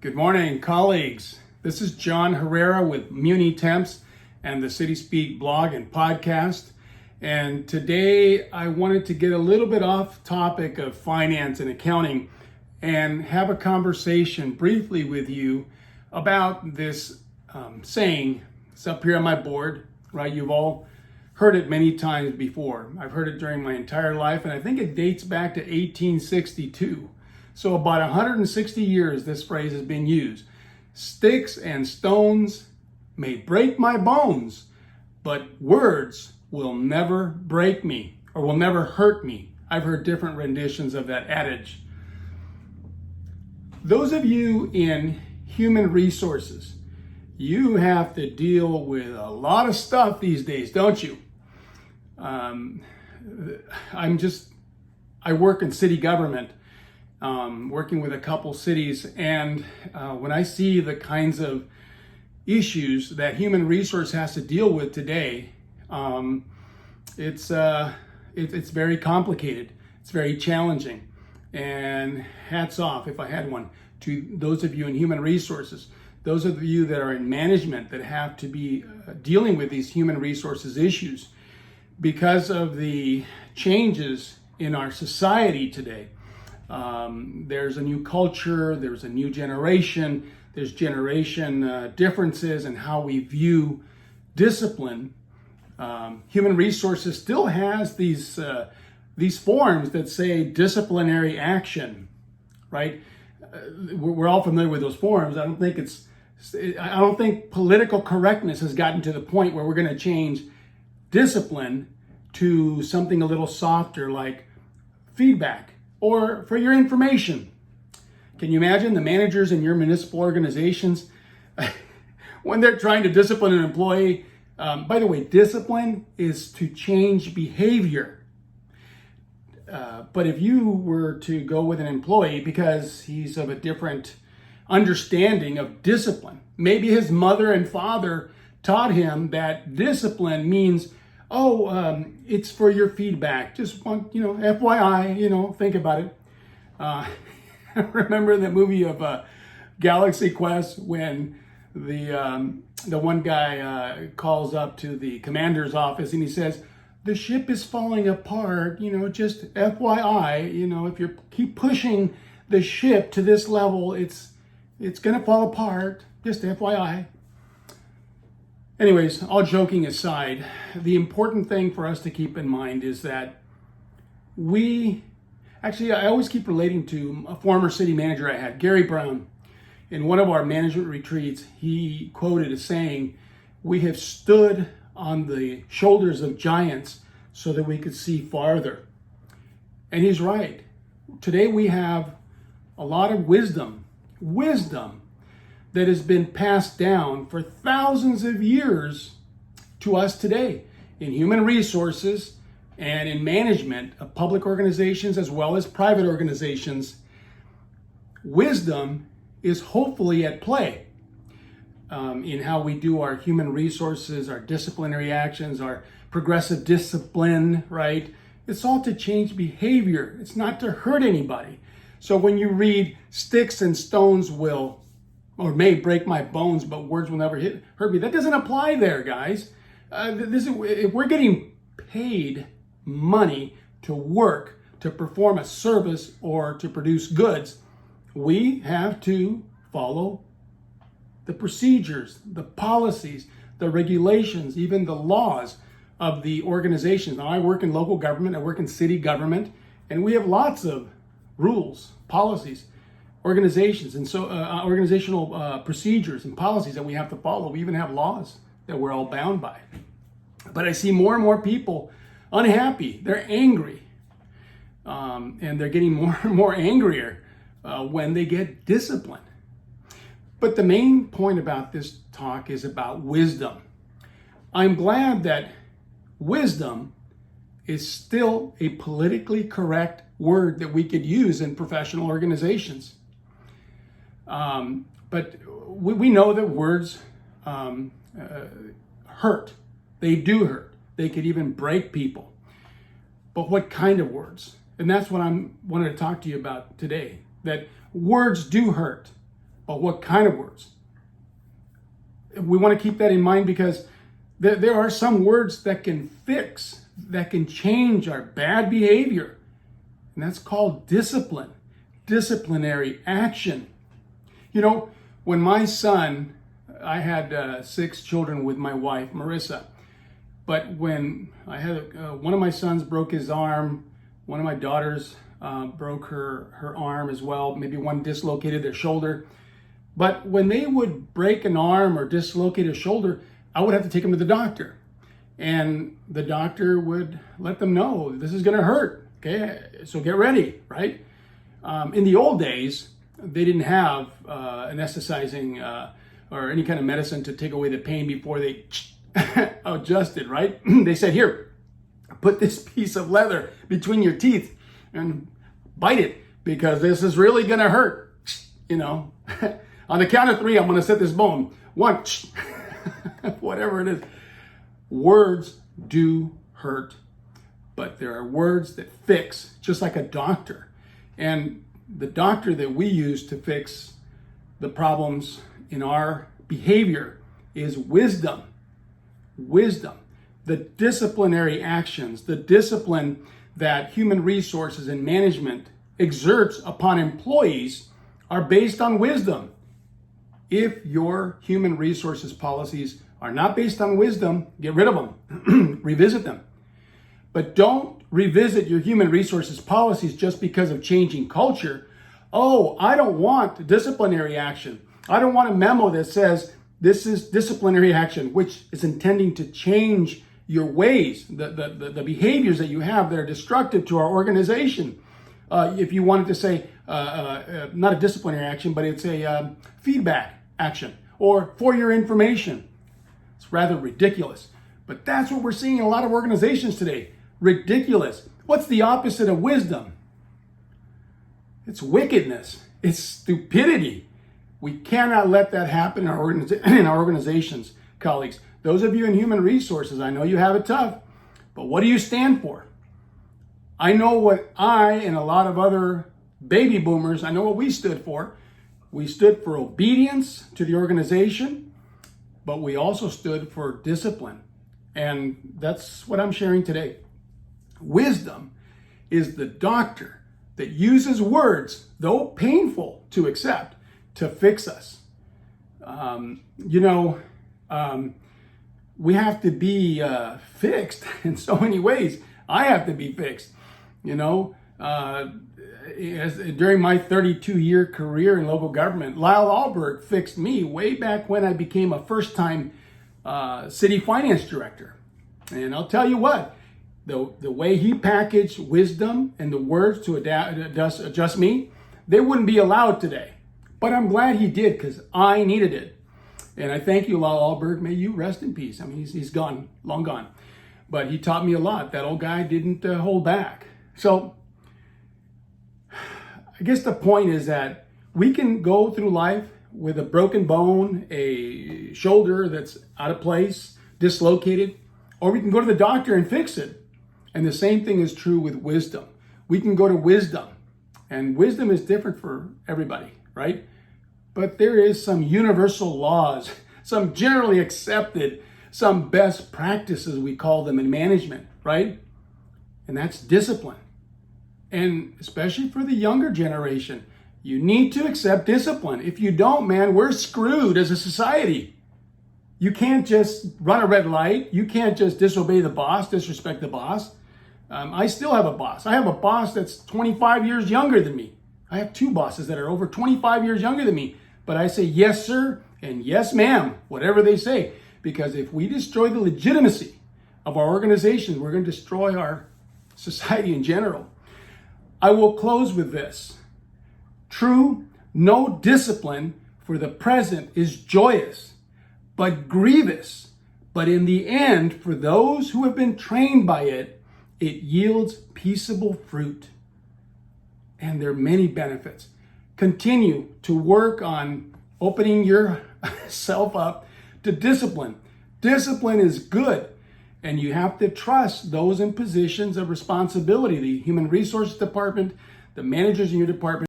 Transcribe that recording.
Good morning, colleagues. This is John Herrera with Muni Temps and the City Speak blog and podcast. And today I wanted to get a little bit off topic of finance and accounting and have a conversation briefly with you about this saying. It's up here on my board, right? You've all heard it many times before. I've heard it during my entire life, and I think it dates back to 1862. So about 160 years this phrase has been used. Sticks and stones may break my bones, but words will never break me or will never hurt me. I've heard different renditions of that adage. Those of you in human resources, you have to deal with a lot of stuff these days, don't you? I work in city government. Working with a couple cities, and when I see the kinds of issues that human resource has to deal with today, it's very complicated. It's very challenging, and hats off, if I had one, to those of you in human resources, those of you that are in management that have to be dealing with these human resources issues because of the changes in our society today. There's a new culture, there's a new generation, there's generation differences in how we view discipline. Human resources still has these forms that say disciplinary action, right? We're all familiar with those forms. I don't think political correctness has gotten to the point where we're going to change discipline to something a little softer like feedback. Or for your information. Can you imagine the managers in your municipal organizations when they're trying to discipline an employee? By the way, discipline is to change behavior. But if you were to go with an employee because he's of a different understanding of discipline, maybe his mother and father taught him that discipline means it's for your feedback. Just want, FYI, think about it. I remember the movie of Galaxy Quest when the one guy calls up to the commander's office and he says, the ship is falling apart, just FYI, if you keep pushing the ship to this level, it's going to fall apart, just FYI. Anyways, all joking aside, the important thing for us to keep in mind is that I always keep relating to a former city manager I had, Gary Brown. In one of our management retreats, he quoted a saying, we have stood on the shoulders of giants so that we could see farther. And he's right. Today we have a lot of wisdom that has been passed down for thousands of years to us today in human resources and in management of public organizations as well as private organizations. Wisdom is hopefully at play in how we do our human resources, our disciplinary actions, our progressive discipline, right? It's all to change behavior. It's not to hurt anybody. So when you read sticks and stones may break my bones, but words will never hurt me. That doesn't apply there, guys. If we're getting paid money to work, to perform a service, or to produce goods, we have to follow the procedures, the policies, the regulations, even the laws of the organizations. Now, I work in local government, I work in city government, and we have lots of rules, policies, organizations, and so organizational procedures and policies that we have to follow. We even have laws that we're all bound by. But I see more and more people unhappy. They're angry, and they're getting more and more angrier when they get disciplined. But the main point about this talk is about wisdom. I'm glad that wisdom is still a politically correct word that we could use in professional organizations. But we know that words hurt. They do hurt. They could even break people. But what kind of words? And that's what I wanted to talk to you about today. That words do hurt. but what kind of words? We want to keep that in mind because there are some words that can fix, that can change our bad behavior. And that's called discipline, disciplinary action. You know, when my son, I had 6 children with my wife, Marissa. But when I had one of my sons broke his arm, one of my daughters broke her arm as well. Maybe one dislocated their shoulder. But when they would break an arm or dislocate a shoulder, I would have to take them to the doctor. And the doctor would let them know, this is going to hurt. Okay, so get ready, right? In the old days, they didn't have anesthetizing or any kind of medicine to take away the pain before they adjusted, right? They said, here, put this piece of leather between your teeth and bite it because this is really going to hurt, you know. On the count of 3, I'm going to set this bone. 1, whatever it is. Words do hurt, but there are words that fix, just like a doctor. And the doctor that we use to fix the problems in our behavior is wisdom. Wisdom. The disciplinary actions, the discipline that human resources and management exerts upon employees are based on wisdom. If your human resources policies are not based on wisdom, get rid of them, revisit them. But don't revisit your human resources policies just because of changing culture. Oh, I don't want disciplinary action. I don't want a memo that says this is disciplinary action, which is intending to change your ways, the behaviors that you have that are destructive to our organization. If you wanted to say, not a disciplinary action, but it's a feedback action or for your information. It's rather ridiculous. But that's what we're seeing in a lot of organizations today. Ridiculous. What's the opposite of wisdom? It's wickedness. It's stupidity. We cannot let that happen in our organizations, colleagues. Those of you in human resources, I know you have it tough, but what do you stand for? I know what I and a lot of other baby boomers, I know what we stood for. We stood for obedience to the organization, but we also stood for discipline. And that's what I'm sharing today. Wisdom is the doctor that uses words, though painful to accept, to fix us. We have to be fixed in so many ways. I have to be fixed, during my 32-year career in local government, Lyle Alberg fixed me way back when I became a first-time city finance director. And I'll tell you what, the way he packaged wisdom and the words to adjust me, they wouldn't be allowed today. But I'm glad he did because I needed it. And I thank you, Lyle Alberg. May you rest in peace. I mean, he's gone, long gone. But he taught me a lot. That old guy didn't hold back. So I guess the point is that we can go through life with a broken bone, a shoulder that's out of place, dislocated, or we can go to the doctor and fix it. And the same thing is true with wisdom. We can go to wisdom, and wisdom is different for everybody, right? But there is some universal laws, some generally accepted, some best practices, we call them in management, right? And that's discipline. And especially for the younger generation, you need to accept discipline. If you don't, man, we're screwed as a society. You can't just run a red light. You can't just disobey the boss, disrespect the boss. I still have a boss. I have a boss that's 25 years younger than me. I have 2 bosses that are over 25 years younger than me. But I say yes, sir, and yes, ma'am, whatever they say. Because if we destroy the legitimacy of our organizations, we're going to destroy our society in general. I will close with this. True, no discipline for the present is joyous, but grievous. But in the end, for those who have been trained by it, it yields peaceable fruit. And there are many benefits. Continue to work on opening yourself up to discipline. Discipline is good. And you have to trust those in positions of responsibility, the human resources department, the managers in your department.